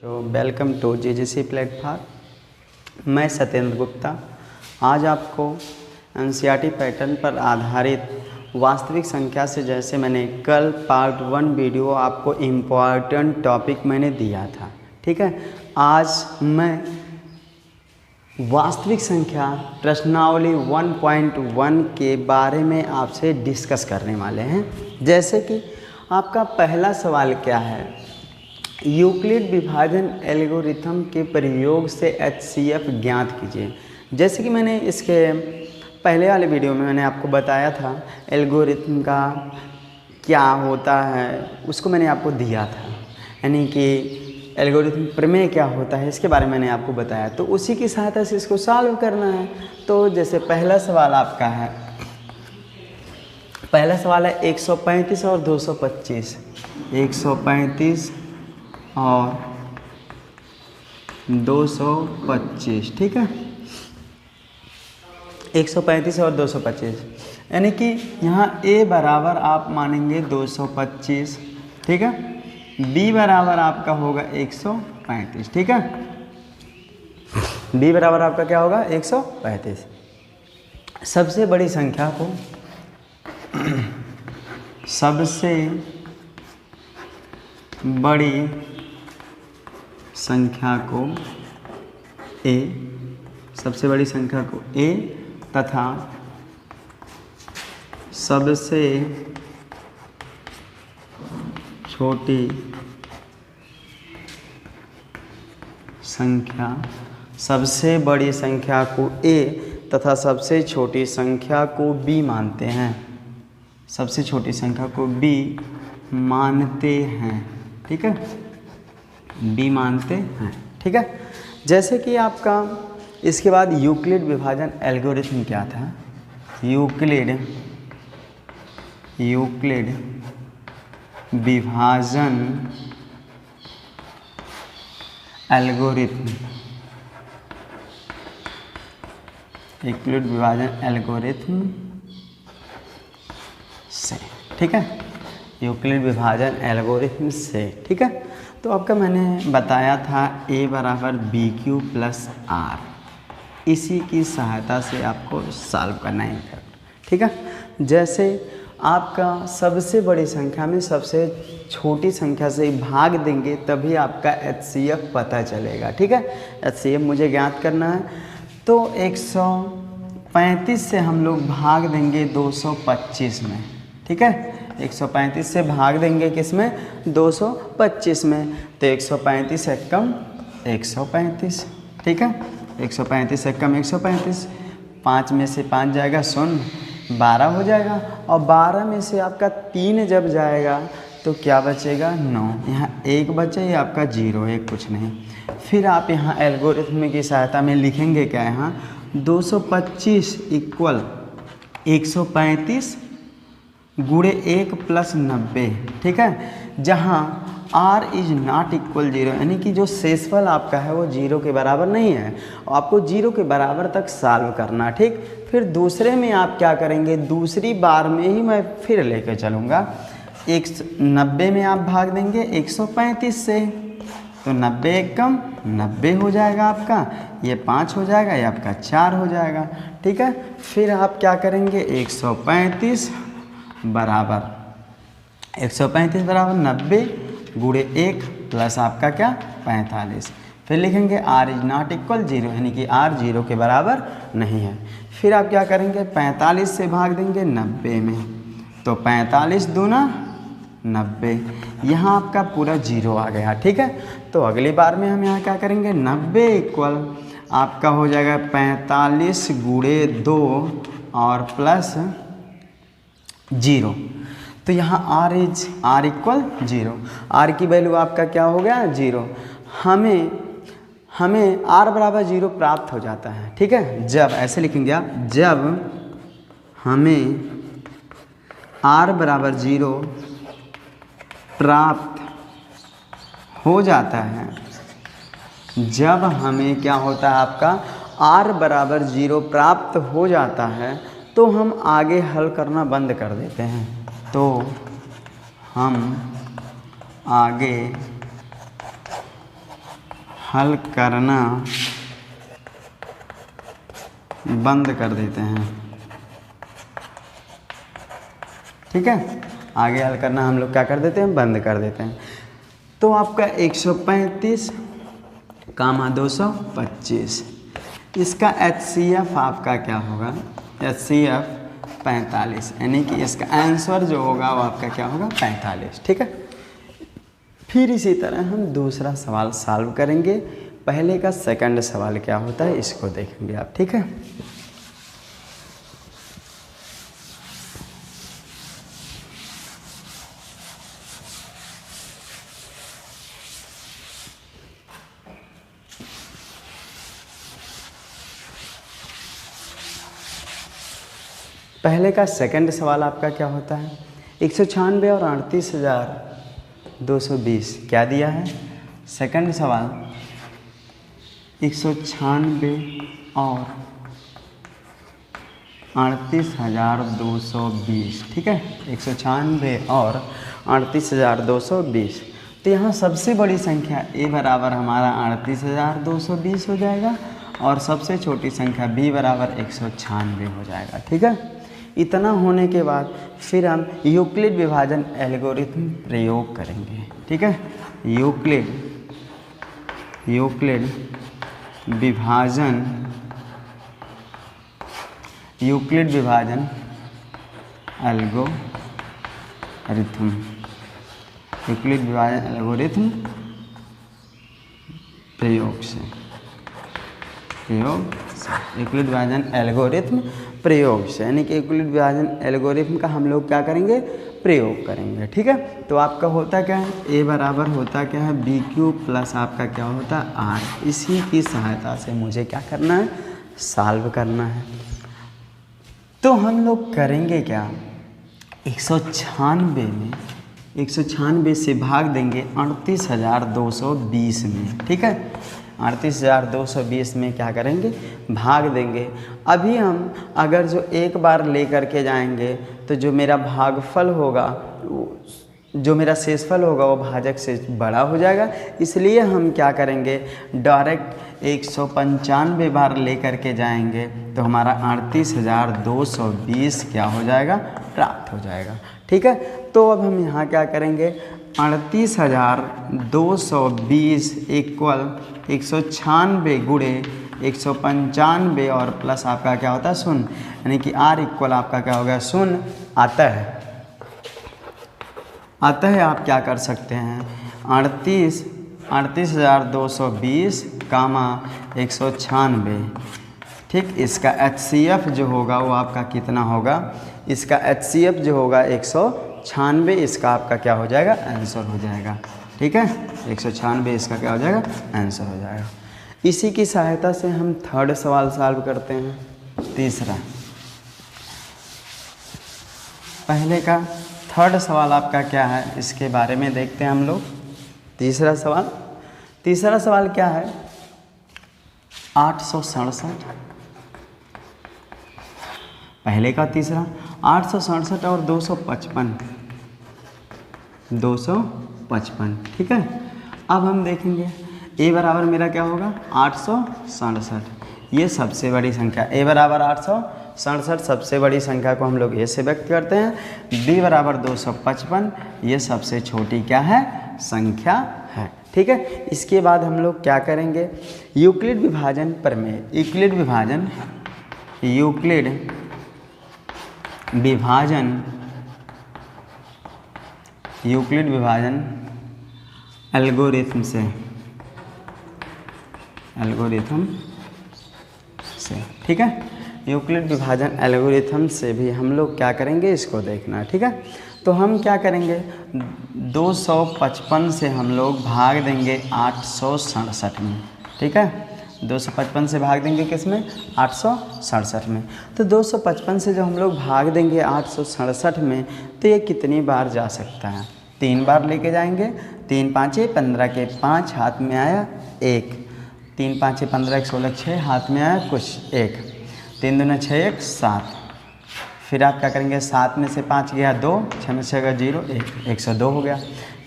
तो welcome to जेजेसी platform. मैं सत्येंद्र गुप्ता आज आपको एनसीईआरटी पैटर्न पर आधारित वास्तविक संख्या से, जैसे मैंने कल पार्ट 1 वीडियो आपको इम्पॉर्टेंट टॉपिक मैंने दिया था, ठीक है। आज मैं वास्तविक संख्या प्रश्नावली 1.1 के बारे में आपसे डिस्कस करने वाले हैं। जैसे कि आपका पहला सवाल क्या है, यूक्लिड विभाजन एल्गोरिथम के प्रयोग से एचसीएफ ज्ञात कीजिए। जैसे कि मैंने इसके पहले वाले वीडियो में मैंने आपको बताया था एल्गोरिथम का क्या होता है, उसको मैंने आपको दिया था, यानी कि एल्गोरिथम प्रमेय क्या होता है इसके बारे में मैंने आपको बताया। तो उसी की सहायता से इसको सॉल्व करना है। तो जैसे पहला सवाल आपका है, पहला सवाल है 135 और 225, 135 और 225, ठीक है। 135 और 225, यानी कि यहाँ a बराबर आप मानेंगे 225, ठीक है। b बराबर आपका होगा 135, ठीक है। b बराबर आपका क्या होगा 135। सबसे बड़ी संख्या को सबसे बड़ी संख्या को a, सबसे बड़ी संख्या को a तथा सबसे छोटी संख्या, सबसे बड़ी संख्या को a तथा सबसे छोटी संख्या को b मानते हैं। सबसे छोटी संख्या को b मानते हैं, ठीक है, b मानते हैं, ठीक है। जैसे कि आपका इसके बाद यूक्लिड विभाजन एल्गोरिथम क्या था, यूक्लिड विभाजन एल्गोरिथम, यूक्लिड विभाजन एल्गोरिथम से, ठीक है, यूक्लिड विभाजन एल्गोरिथम से, ठीक है। तो आपका मैंने बताया था a बराबर बी क्यू प्लस आर, इसी की सहायता से आपको सॉल्व करना है, ठीक है। जैसे आपका सबसे बड़ी संख्या में सबसे छोटी संख्या से भाग देंगे तभी आपका एचसीएफ पता चलेगा, ठीक है। एचसीएफ मुझे ज्ञात करना है, तो 135 से हम लोग भाग देंगे 225 में, ठीक है। 135 से भाग देंगे किस में, 225 में, तो 135 से कम 135, ठीक है। 135 से कम 135, 5 में से 5 जाएगा 0, 12 हो जाएगा, और 12 में से आपका 3 जब जाएगा तो क्या बचेगा 9, यहाँ 1 बचे, ये आपका 0, 1 कुछ नहीं। फिर आप यहाँ एल्गोरिथम की सहायता में लिखेंगे क्या, यहाँ 225 इक्वल 135 गुणे 1 प्लस 90, ठीक है। जहाँ r इज नॉट इक्वल 0, यानी कि जो शेषफल आपका है वो 0 के बराबर नहीं है, आपको 0 के बराबर तक सॉल्व करना, ठीक। फिर दूसरे में आप क्या करेंगे, दूसरी बार में ही मैं फिर लेकर चलूँगा, 90 में आप भाग देंगे 135 से, तो 90 कम 90 हो जाएगा आपका, ये 5 हो जाएगा, ये आपका 4 हो जाएगा, ठीक है। फिर आप क्या करेंगे 135 बराबर 90 गुणे 1 प्लस आपका क्या 45, फिर लिखेंगे r इज नॉट इक्वल 0, यानी कि r 0 के बराबर नहीं है। फिर आप क्या करेंगे 45 से भाग देंगे 90 में, तो 45 दूना 90, यहाँ आपका पूरा 0 आ गया, ठीक है। तो अगली बार में हम यहाँ क्या करेंगे 90 इक्वल आपका हो जाएगा 45 गुणे 2 और प्लस 0, तो यहाँ r इक्वल 0, r की वैल्यू आपका क्या हो गया 0। हमें r बराबर 0 प्राप्त हो जाता है, ठीक है। जब ऐसे लिखेंगे आप, जब हमें r बराबर 0 प्राप्त हो जाता है, जब हमें क्या होता है आपका r बराबर 0 प्राप्त हो जाता है, तो हम आगे हल करना बंद कर देते हैं, तो हम आगे हल करना बंद कर देते हैं। ठीक है, आगे हल करना हम लोग क्या कर देते हैं, बंद कर देते हैं। तो आपका 135 कामा 225, इसका HCF आपका क्या होगा, HCF 45, यानी कि इसका आंसर जो होगा वो आपका क्या होगा, 45। ठीक है, फिर इसी तरह हम दूसरा सवाल सॉल्व करेंगे। पहले का सेकंड सवाल क्या होता है इसको देखेंगे आप। ठीक है, पहले का सेकंड सवाल आपका क्या होता है, 196 और 38,220 क्या दिया है। सेकंड सवाल 196 और 38,220। ठीक है, 196 और 38,220। तो यहाँ सबसे बड़ी संख्या a बराबर हमारा 38,220 हो जाएगा और सबसे छोटी संख्या b बराबर 196 हो जाएगा। ठीक है, इतना होने के बाद फिर हम यूक्लिड विभाजन एल्गोरिथम प्रयोग करेंगे। ठीक है, यूक्लिड विभाजन एल्गोरिथम प्रयोग से यूक्लिड विभाजन एल्गोरिथम प्रयोग से, यानी कि यूक्लिड विभाजन एल्गोरिथम का हम लोग क्या करेंगे, प्रयोग करेंगे। ठीक है, तो आपका होता क्या है, a बराबर होता क्या है, BQ प्लस आपका क्या होता है R। इसी की सहायता से मुझे क्या करना है, सॉल्व करना है। तो हम लोग करेंगे क्या, 196 से भाग देंगे 38,220 में। ठीक है, 38,220 में क्या करेंगे, भाग देंगे। अभी हम अगर जो एक बार ले करके जाएंगे तो जो मेरा भागफल होगा, जो मेरा शेषफल होगा वो भाजक से बड़ा हो जाएगा। इसलिए हम क्या करेंगे, डायरेक्ट 195 बार ले करके जाएंगे तो हमारा 38,220 क्या हो जाएगा, प्राप्त हो जाएगा। ठीक है, तो अब हम यहाँ क्या करेंगे, 38,220 इक्वल 196 गुणे 195 और प्लस आपका क्या होता है, शून्य, यानी कि R इक्वल आपका क्या हो गया, शून्य। अतः आप क्या कर सकते हैं, 38,220 कामा 196। ठीक, इसका HCF जो होगा वो आपका कितना होगा, इसका HCF जो होगा 196, इसका आपका क्या हो जाएगा, आंसर हो जाएगा। ठीक है, 196 इसका क्या हो जाएगा, आंसर हो जाएगा। इसी की सहायता से हम थर्ड सवाल सॉल्व करते हैं। तीसरा, पहले का थर्ड सवाल आपका क्या है इसके बारे में देखते हैं हम लोग। तीसरा सवाल क्या है, 867। पहले का तीसरा 867 और 255। ठीक है, अब हम देखेंगे a बराबर मेरा क्या होगा, 867, ये सबसे बड़ी संख्या। a बराबर 867 सबसे बड़ी संख्या को हम लोग a से व्यक्त करते हैं। b बराबर 255, ये सबसे छोटी क्या है, संख्या है। ठीक है, इसके बाद हम लोग क्या करेंगे, यूक्लिड विभाजन प्रमेय, यूक्लिड विभाजन एल्गोरिथम से। ठीक है, यूक्लिड विभाजन एल्गोरिथम से भी हम लोग क्या करेंगे, इसको देखना है। ठीक है, तो हम क्या करेंगे, 255 से हम लोग भाग देंगे 867 में। ठीक है, 255 से भाग देंगे किस में, 867 में। तो 255 से जब हम लोग भाग देंगे 867 में तो ये कितनी बार जा सकता है, 3 बार लेके जाएंगे। 3 5 15 के 5 हाथ में आया 1, 3 5 15 1 16 6 हाथ में आया कुछ 1, 3 दूना 6 1 7। फिर आप क्या करेंगे, 7 में से 5 गया 2, 6 में 6 गया 0 1, 102 हो गया।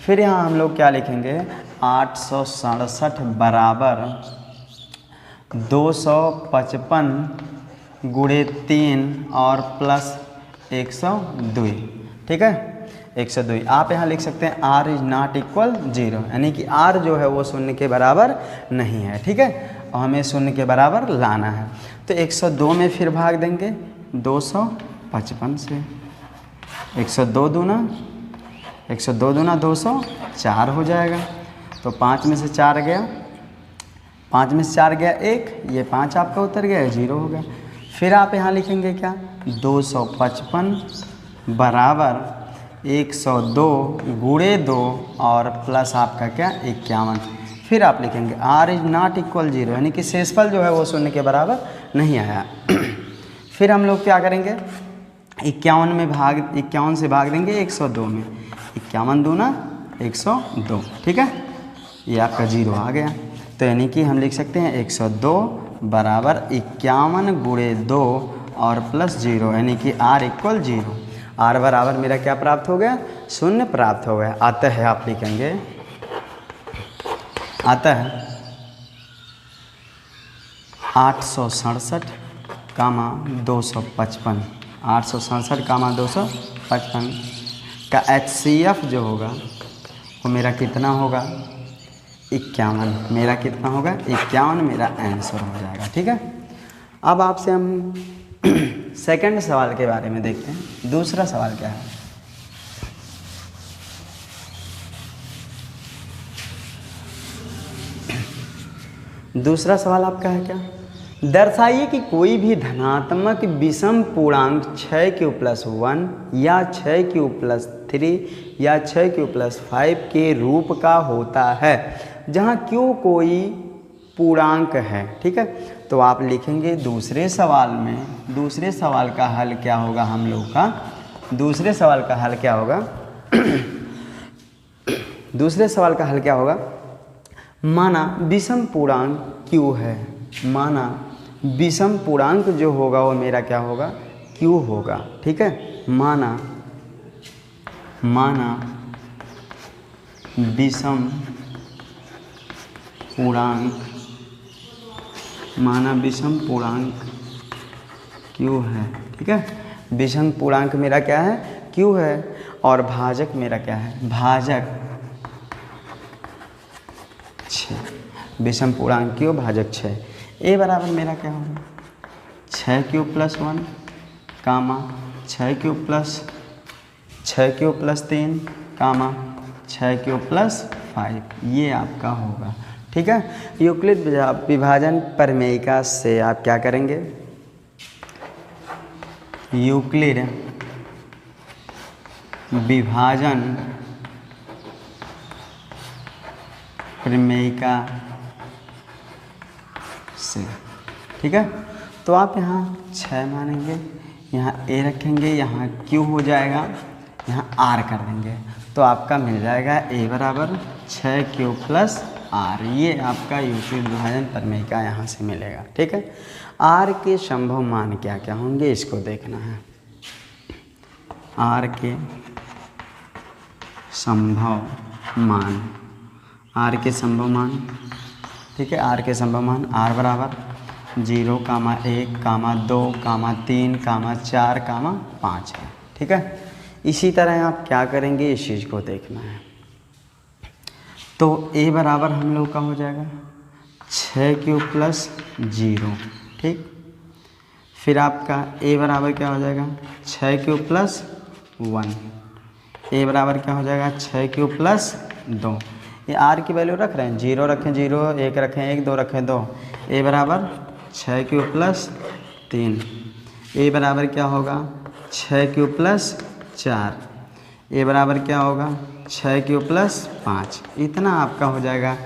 फिर यहाँ हम लोग क्या लिखेंगे, 867 बराबर 255 गुणे 3 और प्लस 102, ठीक है 102। आप यहाँ लिख सकते हैं r इज नॉट इक्वल 0, यानी कि r जो है वो शून्य के बराबर नहीं है, ठीक है, और हमें शून्य के बराबर लाना है। तो 102 में फिर भाग देंगे 255 से, 102 दूना 204 हो जाएगा। तो 5 में से 4 गया, 5 में से 4 गया 1, ये 5 आपका उतर गया, 0 हो गया। फिर आप यहाँ लिखेंगे क्या, 255 बराबर 102 गुणे 2 और प्लस आपका क्या 51। फिर आप लिखेंगे r इज नॉट इक्वल 0, यानी कि शेषफल जो है वो शून्य के बराबर नहीं आया। फिर हम लोग क्या करेंगे, 51 से भाग देंगे 102 में, 51 दूना 102, ठीक है, ये आपका 0 आ गया। तो यानी कि हम लिख सकते हैं 102 बराबर 51 गुणे 2 और प्लस 0, यानी कि r इक्वल 0। r बराबर मेरा क्या प्राप्त हो गया, शून्य प्राप्त हो गया। अतः आप लिखेंगे, अतः 867 कामा 255, 867 कामा 255 का HCF जो होगा वो मेरा कितना होगा, 51। मेरा कितना होगा, 51 मेरा आंसर हो जाएगा, ठीक है। अब आपसे हम सेकंड सवाल के बारे में देखते हैं। दूसरा सवाल क्या है, दूसरा सवाल आपका है क्या, दर्शाइए कि कोई भी धनात्मक विषम पूर्णांक 6q+1 या 6q+3 या 6q+5 के रूप का होता है जहाँ q कोई पूर्णांक है, ठीक है। तो आप लिखेंगे दूसरे सवाल में, दूसरे सवाल का हल क्या होगा हम लोग का, दूसरे सवाल का हल क्या होगा दूसरे सवाल का हल क्या होगा, माना विषम पूर्णांक q है, माना विषम पूर्णांक जो होगा वो मेरा क्या होगा, q होगा, ठीक है। माना विषम पूर्णांक, माना विषम पूर्णांक q है, ठीक है। विषम पूर्णांक मेरा क्या है, q है, और भाजक मेरा क्या है, भाजक 6। विषम पूर्णांक q भाजक 6। a बराबर मेरा क्या होगा, 6q+1 कामा 6q+3 कामा 6q+5, ये आपका होगा, ठीक है। यूक्लिड विभाजन प्रमेयिका से आप क्या करेंगे, यूक्लिड विभाजन प्रमेयिका से, ठीक है। तो आप यहाँ 6 मानेंगे, यहाँ a रखेंगे, यहाँ q हो जाएगा, यहाँ r कर देंगे, तो आपका मिल जाएगा a बराबर 6q+r। ये आपका यूक्लिड विभाजन प्रमेयिका यहाँ से मिलेगा, ठीक है। r के संभव मान क्या क्या होंगे इसको देखना है, r के संभव मान, r के संभव मान, ठीक है। r के संभव मान r बराबर 0, 1, 2, 3, 4, 5 है, ठीक है। इसी तरह आप क्या करेंगे इस चीज़ को देखना है। तो a बराबर हम लोग का हो जाएगा 6q+0, ठीक। फिर आपका a बराबर क्या हो जाएगा, 6q+1। a बराबर क्या हो जाएगा, 6q+2। ये r की वैल्यू रख रहे हैं, 0 रखें 0, 1 रखें 1, 2 रखें 2। a बराबर 6q+3। a बराबर क्या होगा, 6q+4। a बराबर क्या होगा, 6q+5। इतना आपका हो जाएगा।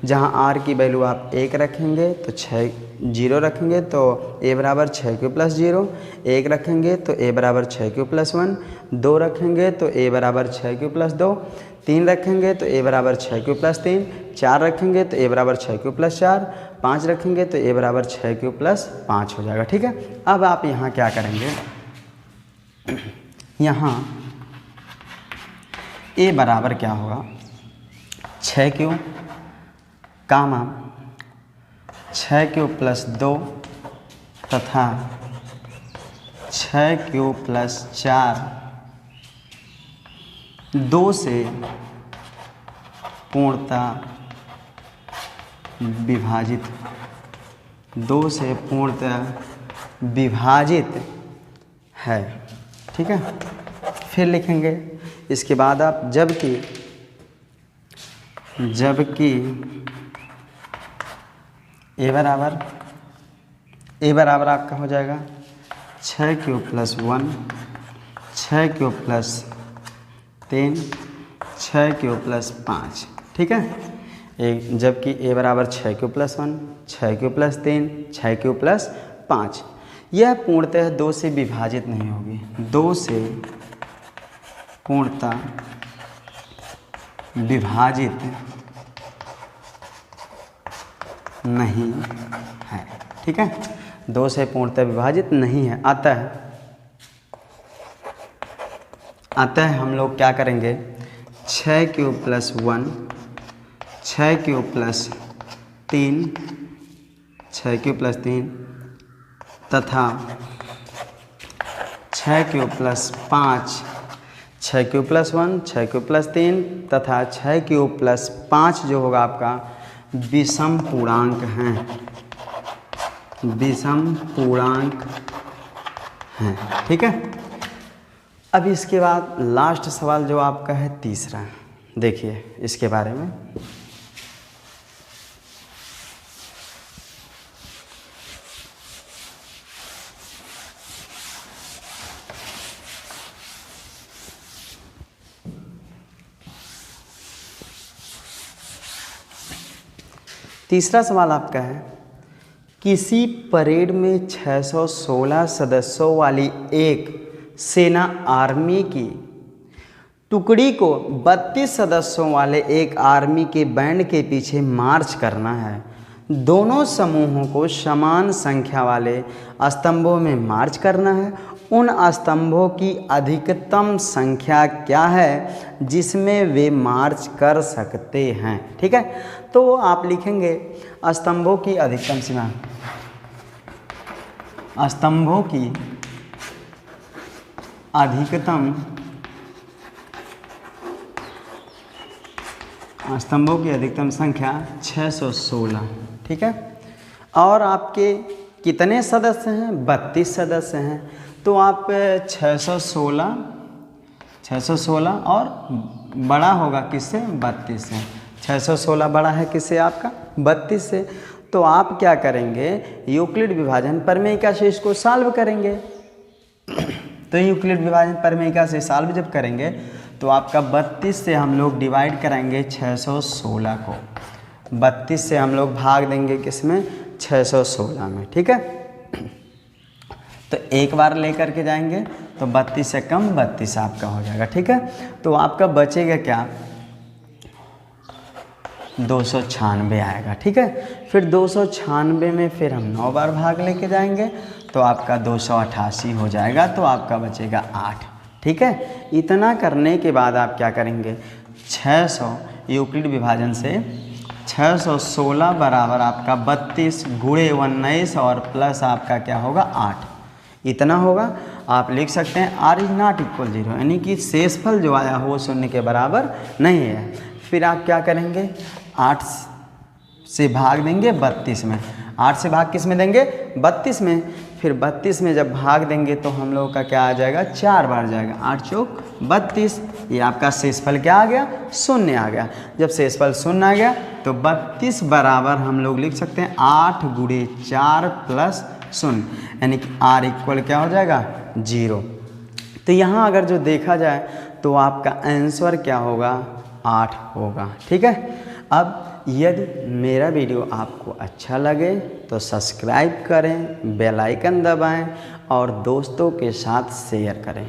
जहाँ r की वैल्यू आप 1 रखेंगे तो 0 रखेंगे तो a बराबर 6q+0, 1 रखेंगे तो a बराबर 6q+1, 2 रखेंगे तो a बराबर 6q+2, 3 रखेंगे तो a बराबर 6q+3, 4 रखेंगे तो a बराबर 6q+4, 5 रखेंगे तो a बराबर 6q+5 हो जाएगा, ठीक है। अब आप यहाँ क्या करेंगे, यहाँ a बराबर क्या होगा, 6q कामा 6 क्यूब प्लस 2 तथा 6 क्यूब प्लस 4 2 से पूर्णतः विभाजित, 2 से पूर्णतः विभाजित है। ठीक है, फिर लिखेंगे इसके बाद आप जबकि ए बराबर आपका हो जाएगा 6 cube plus 1, 6 cube plus 3, 6 cube plus 5। ठीक है, एक जबकि ए बराबर 6 cube plus 1, 6 cube plus 3, 6 cube plus 5। यह पूर्णतः 2 से विभाजित नहीं होगी, 2 से पूर्णतः विभाजित नहीं है। ठीक है, 2 से पूर्णतः विभाजित नहीं है। अतः हम लोग क्या करेंगे, 6 cube plus 1, 6 cube plus 3, 6 cube plus 3 तथा 6 cube plus 5, 6 cube plus 1, 6 cube plus 3 तथा 6 क्यूब प्लस 5 जो होगा आपका विषम पूर्णांक हैं, विषम पूर्णांक हैं। ठीक है, अब इसके बाद लास्ट सवाल जो आपका है तीसरा, देखिए इसके बारे में। तीसरा सवाल आपका है, किसी परेड में 616 सदस्यों वाली एक सेना आर्मी की टुकड़ी को 32 सदस्यों वाले एक आर्मी के बैंड के पीछे मार्च करना है। दोनों समूहों को समान संख्या वाले स्तंभों में मार्च करना है। उन स्तंभों की अधिकतम संख्या क्या है जिसमें वे मार्च कर सकते हैं। ठीक है, तो आप लिखेंगे स्तंभों की अधिकतम सीमा, स्तंभों की अधिकतम संख्या 616। ठीक है, और आपके कितने सदस्य हैं, 32 सदस्य हैं, तो आप 616 और बड़ा होगा किससे, 32 से। 616 बड़ा है किससे, आपका 32 से। तो आप क्या करेंगे, यूक्लिड विभाजन प्रमेयिका से इसको सॉल्व करेंगे। तो यूक्लिड विभाजन प्रमेयिका से सॉल्व जब करेंगे तो आपका 32 से हम लोग डिवाइड कराएंगे 616 को, 32 से हम लोग भाग देंगे किसमें, 616 में। ठीक है, तो एक बार लेकर के जाएंगे तो 32 से कम 32 आपका हो जाएगा। ठीक है, तो आपका बचेगा क्या, 296 आएगा। ठीक है, फिर 296 में फिर हम 9 बार भाग लेके जाएंगे तो आपका 288 हो जाएगा, तो आपका बचेगा 8। ठीक है, इतना करने के बाद आप क्या करेंगे, 600 यूक्लिड विभाजन से 616 बराबर आपका 32 गुणे 19 और प्लस आपका क्या होगा 8, इतना होगा। आप लिख सकते हैं r इज नॉट इक्वल 0, यानी कि शेषफल जो आया हो वो 0 के बराबर नहीं है। फिर आप क्या करेंगे, 8 से भाग देंगे 32 में, 8 से भाग किस में देंगे, 32 में। फिर 32 में जब भाग देंगे तो हम लोगों का क्या आ जाएगा, 4 बार जाएगा, 8 चौक 32। ये आपका शेषफल क्या आ गया, 0 आ गया। जब शेषफल 0 आ गया तो 32 बराबर हम लोग लिख सकते हैं 8 गुणे 4 प्लस 0, यानी कि r इक्वल क्या हो जाएगा, 0। तो यहाँ अगर जो देखा जाए तो आपका आंसर क्या होगा, 8 होगा। ठीक है, अब यदि मेरा वीडियो आपको अच्छा लगे तो सब्सक्राइब करें, बेल आइकन दबाएं और दोस्तों के साथ शेयर करें।